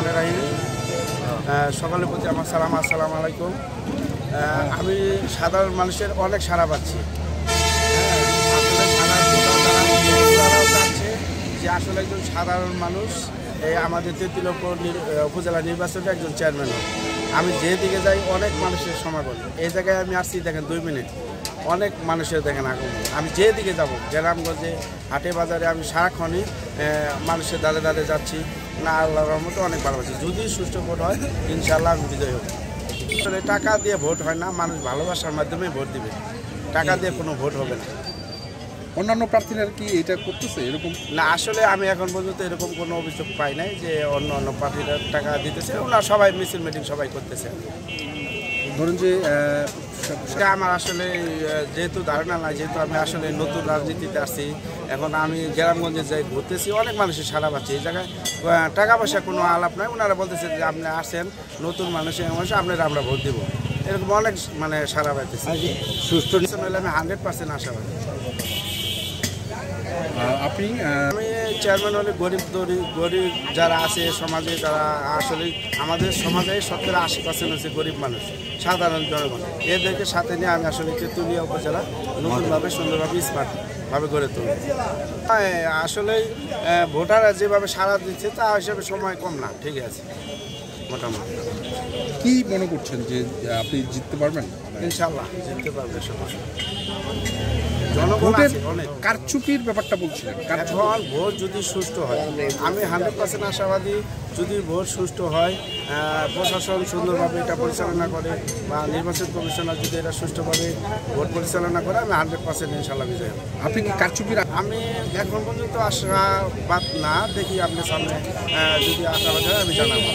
রহমানির রহিম। সকলের প্রতি আমার সালাম, আসসালামু আলাইকুম। আমি সাধারণ মানুষের অনেক সাড়া পাচ্ছি। আসলে তারাও চাচ্ছে যে আসলে একজন সাধারণ মানুষ এই আমাদের তেঁতুলিয়া উপজেলা নির্বাচনে একজন চেয়ারম্যান হোক। আমি যেদিকে যাই অনেক মানুষের সমাগম। এই জায়গায় আমি আসছি দেখেন 2 মিনিট, অনেক মানুষের দেখেন আগমন। আমি যেদিকে যাব গ্রামগঞ্জে হাটে বাজারে আমি সারাক্ষণই মানুষের দাঁড়ে দাঁড়ে যাচ্ছি। না, আল্লাহর রহমতে অনেক ভালোবাসি। যদি সুষ্ঠু ভোট হয় ইনশাআল্লাহ আমি বিজয় হব। আসলে টাকা দিয়ে ভোট হয় না, মানুষ ভালোবাসার মাধ্যমে ভোট দিবে, টাকা দিয়ে কোনো ভোট হবে না। অন্যান্য প্রার্থীরা কি এটা করতেছে এরকম? না, আসলে আমি এখন পর্যন্ত এরকম কোনো অভিযোগ পাই নাই যে অন্য প্রার্থীরা টাকা দিতেছে। ওনারা সবাই মিছিল মিটিং সবাই করতেছে। ধরুন যে সেটা আমার আসলে যেহেতু ধারণা নাই, যেহেতু আমি আসলে নতুন রাজনীতিতে আসছি, এখন আমি গ্রামগঞ্জে যাই ঘুরতেছি, অনেক মানুষের সাড়া পাচ্ছি। এই জায়গায় টাকা পয়সা কোনো আলাপ নাই। ওনারা বলতেছে যে আপনি আসেন নতুন মানুষের আপনারা আমরা ভোট দেবো, এরকম অনেক সাড়া পাইতেছি। সুষ্ঠু হলে আমি 100% আশাবাদী। আপনি আমি চেয়ারম্যান হলে গরিব যারা আছে সমাজে, তারা আসলে আমাদের সমাজে 70-80% হচ্ছে গরিব মানুষ, সাধারণ জনগণ। এদেরকে সাথে নিয়ে আমি আসলে তেঁতুলিয়া উপজেলা নতুনভাবে সুন্দরভাবে স্মার্টভাবে গড়ে তুলব। আসলে ভোটাররা যেভাবে সাড়া দিচ্ছে তা হিসাবে সময় কম না, ঠিক আছে। মোটামুটি কি মনে করছেন যে আপনি জিততে পারবেন? ইনশাআল্লাহ জিততে পারবে সমস্যা। ভোটের কারচুপির ব্যাপারটা বলছিলেন। এখন ভোট যদি সুষ্ঠু হয়, আমি 100% আশাবাদী। যদি ভোট সুষ্ঠু হয়, প্রশাসন সুন্দরভাবে এটা পরিচালনা করে বা নির্বাচন কমিশনার যদি এটা সুষ্ঠুভাবে ভোট পরিচালনা করে, আমি 100% ইনশাআল্লাহ বিজয় হব। আপনি কি কারচুপির? আমি এখন পর্যন্ত আশাবাদ না, দেখি আপনার সামনে যদি আশাবাদ হয় আমি জানাবো।